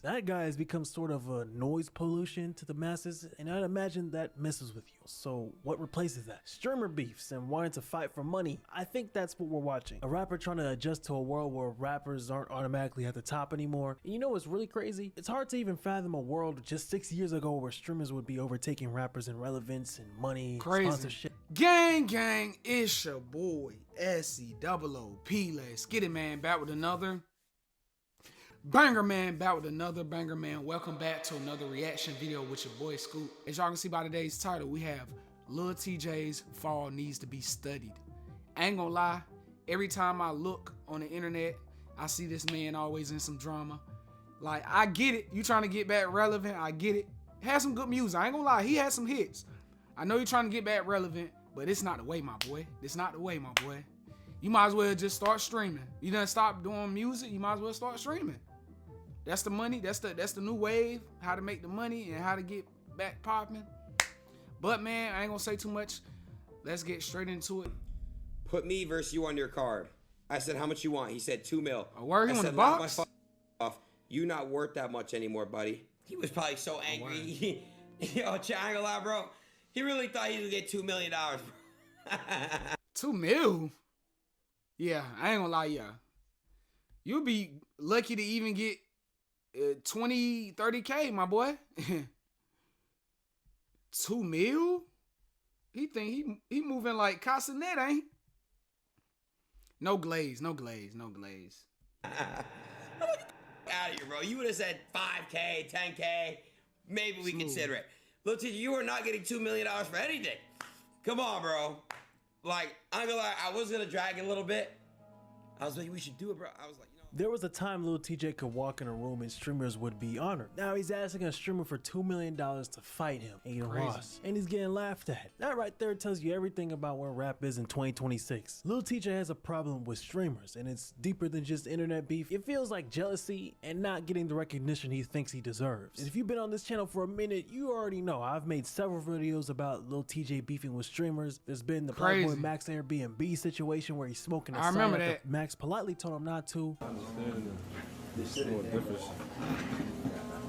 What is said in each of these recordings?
That guy has become sort of a noise pollution to the masses, and I'd imagine that messes with you. So what replaces that? Streamer beefs and wanting to fight for money. I think that's what we're watching. A rapper trying to adjust to a world where rappers aren't automatically at the top anymore. And you know what's really crazy? It's hard to even fathom a world just 6 years ago where streamers would be overtaking rappers in relevance and money, sponsorship. Gang, it's your boy SCOOP. Let's get it, man. Back with another banger, man. Welcome back to another reaction video with your boy Scoop. As y'all can see by today's title, we have Lil Tjay's fall needs to be studied. I ain't gonna lie, every time I look on the internet, I see this man always in some drama. Like, I get it, you trying to get back relevant, I get it. Had some good music, I ain't gonna lie, he had some hits. I know you're trying to get back relevant, but it's not the way, my boy. It's not the way, my boy. You might as well just start streaming. You done stop doing music, you might as well start streaming. That's the money, that's the new wave, how to make the money and how to get back popping. But man, I ain't gonna say too much. Let's get straight into it. Put me versus you on your card. I said, how much you want? He said 2 mil. A word, he I on the said, box? off. You not worth that much anymore, buddy. He was probably so angry. Yo, Tjay, I ain't gonna lie, bro. He really thought he was gonna get $2 million, bro. 2 mil? Yeah, I ain't gonna lie, yeah. You'll be lucky to even get 20, 30K, my boy. 2 mil? He think he moving like Castanet, ain't he? No glaze. Out of here, bro. You would have said 5K, 10K. Maybe we consider it. Look, Tjay, you are not getting $2 million for anything. Come on, bro. Like, I'm gonna lie, I was gonna drag it a little bit. I was like, we should do it, bro. I was like, you know. There was a time Lil Tjay could walk in a room and streamers would be honored. Now he's asking a streamer for $2 million to fight him, Aiden Ross, and he's getting laughed at. That right there tells you everything about where rap is in 2026. Lil Tjay has a problem with streamers, and it's deeper than just internet beef. It feels like jealousy and not getting the recognition he thinks he deserves. And if you've been on this channel for a minute, you already know I've made several videos about Lil Tjay beefing with streamers. There's been the Playboy Max Airbnb situation where he's smoking a sign that Max politely told him not to. This shit more different. Yo,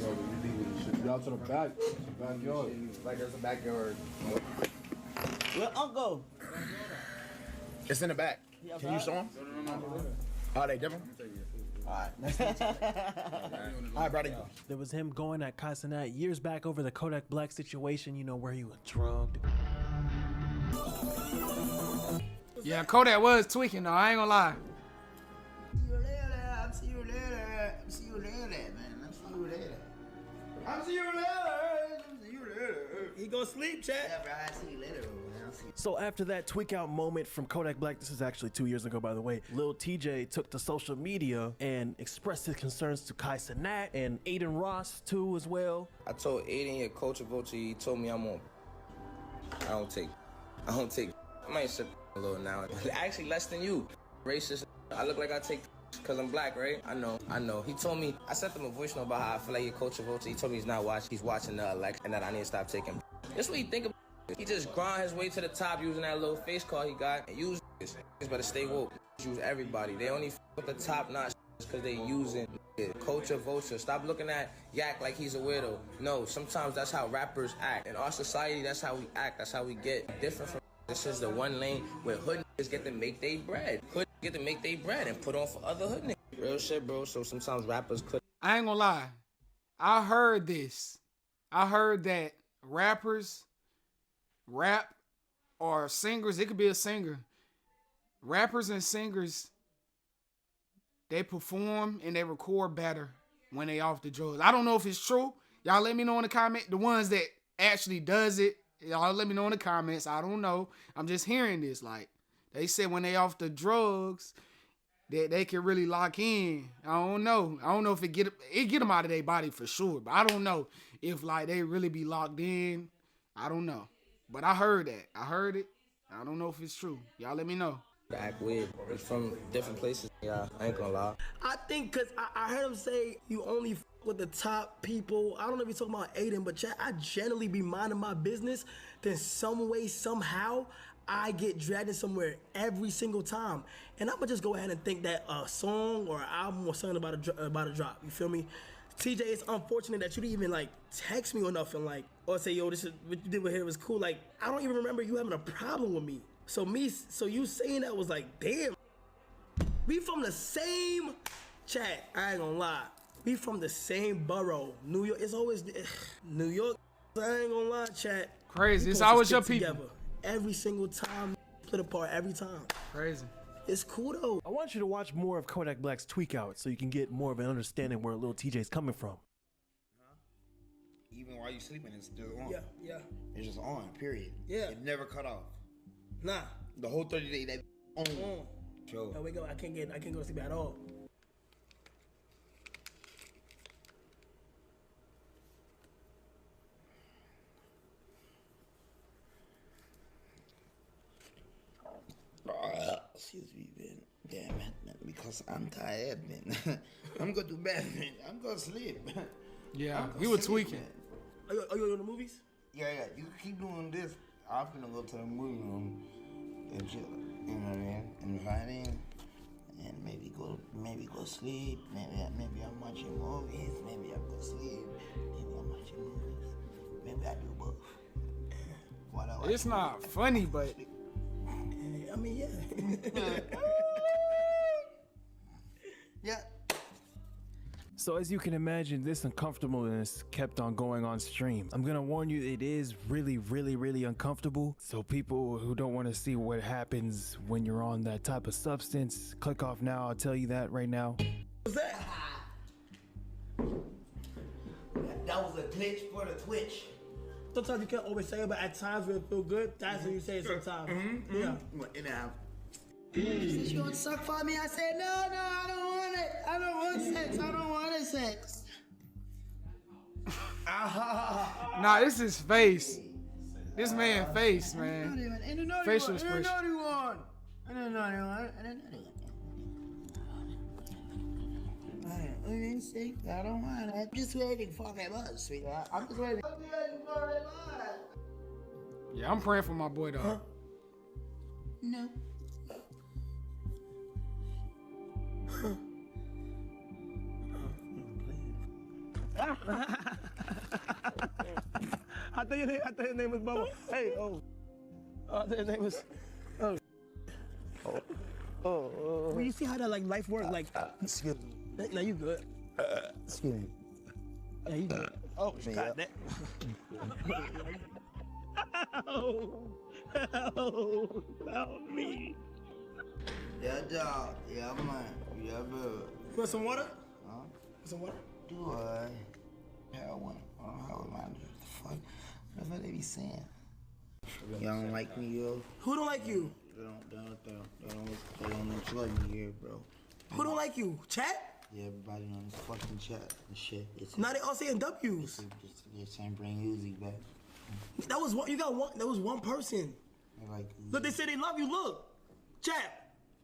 you should be out to the back. It's a backyard. Like there's a backyard. Where Uncle? It's in the back. Can you show them? Oh, they different? Alright. Alright, brother. There was him going at Castanet years back over the Kodak Black situation, you know, where he was drugged. Yeah, Kodak was tweaking though, I ain't gonna lie. See you later, man. I'll see you later. He gonna sleep, Tjay. Yeah, bro, I'll see you later, man. I'll see you. So after that tweak out moment from Kodak Black, this is actually 2 years ago, by the way, Lil Tjay took to social media and expressed his concerns to Castanet and Aiden Ross too as well. I told Aiden, your coach of Vulture, he told me I'm on. I don't take. I might sit a little now. Actually, less than you. Racist. I look like I take because I'm black, right? I know. He told me, I sent him a voice note about how I feel like your coach of Vulture. He told me he's not watching. He's watching the election and that I need to stop taking. That's what he think about. He just grind his way to the top using that little face card he got and use this. He's better stay woke. Use everybody. They only with the top notch because they using it. Coach of Vulture. Stop looking at Yak like he's a weirdo. No, sometimes that's how rappers act. In our society, that's how we act. That's how we get different from. This is the one lane where hood niggas get to make their bread. Hood get to make their bread and put on for other hood niggas. Real shit, bro. So sometimes rappers could. I ain't gonna lie. I heard this. I heard that rappers rap or singers, it could be a singer. Rappers and singers, they perform and they record better when they off the drugs. I don't know if it's true. Y'all let me know in the comment. The ones that actually does it, y'all let me know in the comments. I don't know. I'm just hearing this. Like, they said when they off the drugs, that they can really lock in. I don't know. I don't know if it get them out of their body for sure. But I don't know if like they really be locked in. I don't know. But I heard that. I heard it. I don't know if it's true. Y'all let me know. Act weird. It's from different places. Yeah, I ain't gonna lie. I think because I heard him say you only with the top people. I don't know if you're talking about Aiden, but I generally be minding my business. Then some way, somehow, I get dragged in somewhere every single time. And I'm gonna just go ahead and think that a song or an album or something about a drop. You feel me? TJ, it's unfortunate that you didn't even like text me or nothing, like, or say, yo, this is what you did with here was cool. Like, I don't even remember you having a problem with me. So you saying that was like, damn. We from the same chat. I ain't gonna lie. We from the same borough, New York. It's always New York. I ain't gonna lie, chat. Crazy. We It's supposed to always your stick people. together. Every single time, split apart every time. Crazy. It's cool though. I want you to watch more of Kodak Black's Tweak Out so you can get more of an understanding where Lil TJ's coming from. Even while you sleeping, it's still on. Yeah. It's just on, period. Yeah. It never cut off. Nah. The whole 30 days, that on. Sure. No, wake up. I can't go to sleep at all. Excuse me, man. Damn it, man. Because I'm tired, man. I'm going to bed, man. I'm going to sleep. Yeah, we were tweaking. Are you in the movies? Yeah. You keep doing this. I'm gonna go to the movie room and chill. You know what I mean? And right in, and maybe go sleep. Maybe I'm watching movies. Maybe I'm go sleep. Maybe I'm watching movies. Maybe I do both. While I watch It's not funny, but I mean, yeah. yeah. So as you can imagine, this uncomfortableness kept on going on stream. I'm gonna warn you, it is really, really, really uncomfortable. So people who don't want to see what happens when you're on that type of substance, click off now. I'll tell you that right now. What's that? That was a glitch for the Twitch. Sometimes you can't always say it, but at times when it feel good, that's when you say it sometimes. Yeah. Since you want to suck for me, I said, no, I don't want it. I don't want sex. I don't want sex. nah, this is face. This man face, man. Facial expression. I don't want it. I'm just waiting for my bus, sweetheart. I'm just waiting. Yeah, I'm praying for my boy, dog. No. I thought your name was Bubba. Hey, I thought your name was. Well, you see how that like life works? Like, Excuse me. now you good. Excuse me. Yeah, you good. Oh, God, that. Help me. Yeah, dog. Yeah, man. Yeah, bro. You want some water? Huh? Some water? Do I? Yeah, I want. How am I? What the fuck? What the fuck they be saying? Y'all don't like me, yo. Who don't like you? They don't enjoy me here, bro. Who don't like you? Chat? Yeah, everybody on this fucking chat and shit. It's Now they all saying W's. they're saying bring Uzi back. That was one. You got one. That was one person. They like Uzi. Look, they say they love you. Look, chat.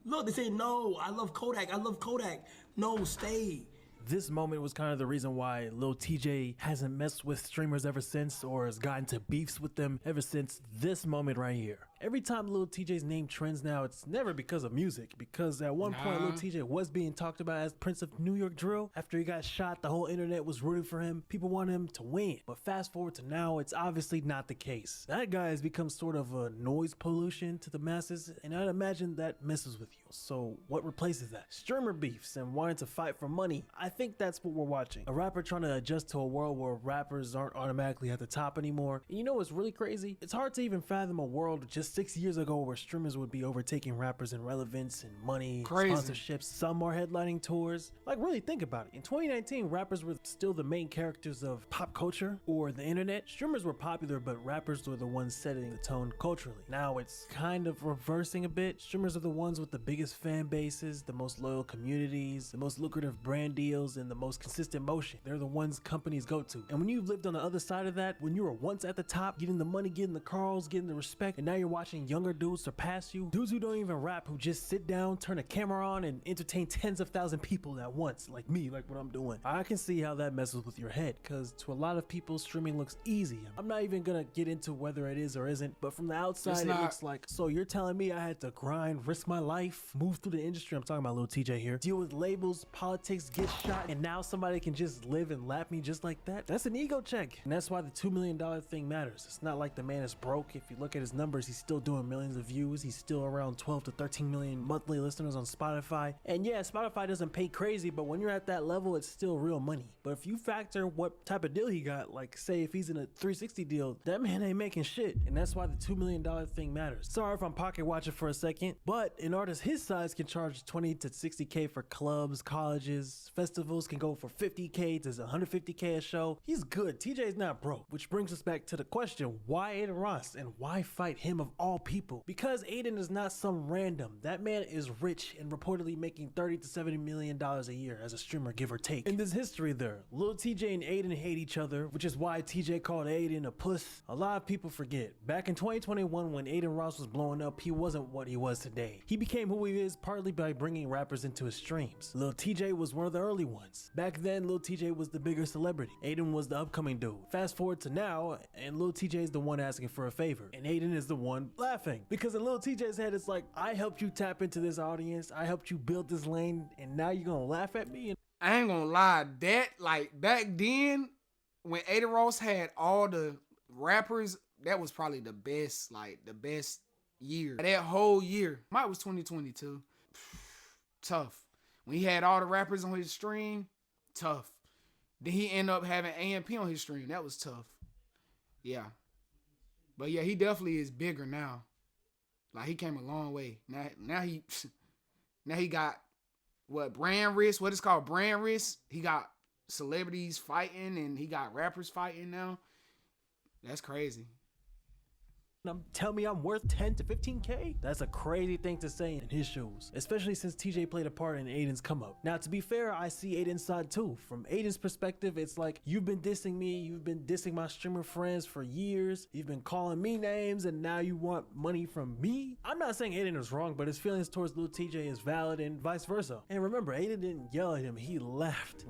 Look, they say no. I love Kodak. I love Kodak. No, stay. This moment was kind of the reason why Lil TJ hasn't messed with streamers ever since or has gotten to beefs with them ever since this moment right here. Every time Lil TJ's name trends now, it's never because of music, because at one point Lil TJ was being talked about as Prince of New York Drill. After he got shot, the whole internet was rooting for him. People wanted him to win. But fast forward to now, it's obviously not the case. That guy has become sort of a noise pollution to the masses, and I'd imagine that messes with you. So what replaces that? Streamer beefs and wanting to fight for money. I think that's what we're watching. A rapper trying to adjust to a world where rappers aren't automatically at the top anymore. And you know what's really crazy? It's hard to even fathom a world just 6 years ago where streamers would be overtaking rappers in relevance and money, sponsorships. Some are headlining tours. Like, really think about it. In 2019, rappers were still the main characters of pop culture or the internet. Streamers were popular, but rappers were the ones setting the tone culturally. Now it's kind of reversing a bit. Streamers are the ones with the biggest fan bases, the most loyal communities, the most lucrative brand deals, and the most consistent motion. They're the ones companies go to. And when you've lived on the other side of that, when you were once at the top, getting the money, getting the calls, getting the respect, and now you're watching younger dudes surpass you, dudes who don't even rap, who just sit down, turn a camera on, and entertain tens of thousands of people at once, like me, like what I'm doing. I can see how that messes with your head, because to a lot of people, streaming looks easy. I'm not even gonna get into whether it is or isn't, but from the outside, it looks like, so you're telling me I had to grind, risk my life, move through the industry, I'm talking about little TJ here, deal with labels, politics, get shot, and now somebody can just live and lap me just like that? That's an ego check. And that's why the $2 million thing matters. It's not like the man is broke. If you look at his numbers, he's still doing millions of views. He's still around 12 to 13 million monthly listeners on Spotify. And yeah, Spotify doesn't pay crazy, but when you're at that level, it's still real money. But if you factor what type of deal he got, like say if he's in a 360 deal, that man ain't making shit. And that's why the $2 million thing matters. Sorry if I'm pocket watching for a second, but an artist his size can charge 20 to 60K for clubs, colleges, festivals, can go for 50K to 150K a show. He's good. TJ's not broke. Which brings us back to the question, why Aiden Ross and why fight him of all people? Because Aiden is not some random. That man is rich and reportedly making $30 to $70 million a year as a streamer, give or take. And there's history there. Lil TJ and Aiden hate each other, which is why TJ called Aiden a puss. A lot of people forget. Back in 2021, when Aiden Ross was blowing up, he wasn't what he was today. He became who he is partly by bringing rappers into his streams. Lil TJ was one of the early ones. Back then, Lil TJ was the bigger celebrity. Aiden was the upcoming dude. Fast forward to now, and Lil TJ is the one asking for a favor, and Aiden is the one laughing. Because in Lil TJ's head, it's like, I helped you tap into this audience, I helped you build this lane, and now you're gonna laugh at me? I ain't gonna lie, that, like, back then, when Aiden Ross had all the rappers, that was probably the best, like, the best year. That whole year. Mine was 2022. Tough. When he had all the rappers on his stream, tough. Then he ended up having AMP on his stream. That was tough. Yeah. But yeah, he definitely is bigger now. Like, he came a long way. Now he got what, brand risk? What is called brand risk? He got celebrities fighting and he got rappers fighting now. That's crazy. Tell me I'm worth 10 to 15K? That's a crazy thing to say in his shoes, especially since TJ played a part in Aiden's come up. Now, to be fair, I see Aiden's side too. From Aiden's perspective, it's like, you've been dissing me, you've been dissing my streamer friends for years, you've been calling me names, and now you want money from me? I'm not saying Aiden is wrong, but his feelings towards Lil TJ is valid and vice versa. And remember, Aiden didn't yell at him, he laughed.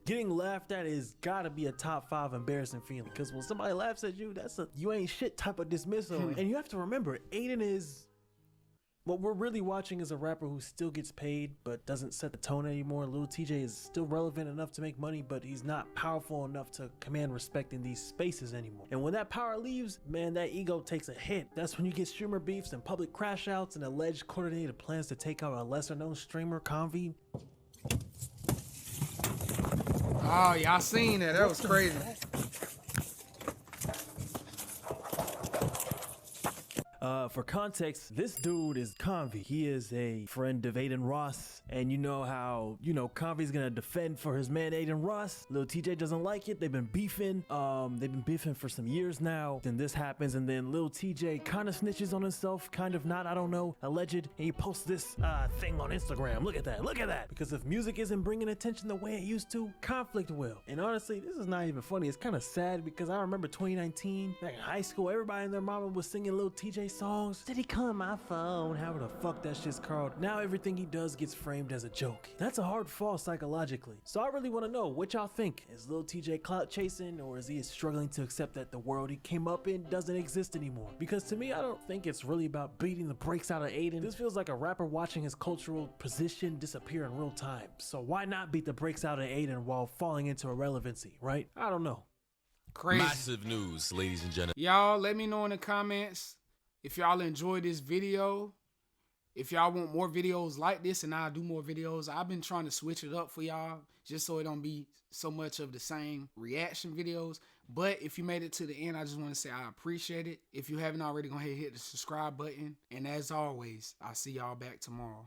Getting laughed at is gotta be a top 5 embarrassing feeling, because when somebody laughs at you, that's a you ain't shit type of dismissal. And you have to remember, Aiden is, what we're really watching is a rapper who still gets paid but doesn't set the tone anymore. Lil TJ is still relevant enough to make money, but he's not powerful enough to command respect in these spaces anymore. And when that power leaves, man, that ego takes a hit. That's when you get streamer beefs and public crash outs and alleged coordinated plans to take out a lesser known streamer, Convy. Oh, y'all seen that. That was crazy. For context, this dude is Convy. He is a friend of Aiden Ross, and you know how, Convy's gonna defend for his man Aiden Ross. Lil TJ doesn't like it. They've been beefing. For some years now. Then this happens, and then Lil TJ kind of snitches on himself, kind of not, I don't know, alleged, and he posts this thing on Instagram. Look at that. Because if music isn't bringing attention the way it used to, conflict will. And honestly, this is not even funny. It's kind of sad because I remember 2019, back in high school, everybody and their mama was singing Lil TJ songs. Did he call my phone? However the fuck that shit's called. Now everything he does gets framed as a joke. That's a hard fall psychologically. So I really want to know what y'all think. Is Lil TJ clout chasing, or is he struggling to accept that the world he came up in doesn't exist anymore? Because to me, I don't think it's really about beating the brakes out of Aiden. This feels like a rapper watching his cultural position disappear in real time. So why not beat the brakes out of Aiden while falling into irrelevancy, right? I don't know. Crazy. Massive news, ladies and gentlemen. Y'all, let me know in the comments if y'all enjoyed this video. If y'all want more videos like this, and I'll do more videos. I've been trying to switch it up for y'all just so it don't be so much of the same reaction videos. But if you made it to the end, I just want to say I appreciate it. If you haven't already, go ahead and hit the subscribe button. And as always, I'll see y'all back tomorrow.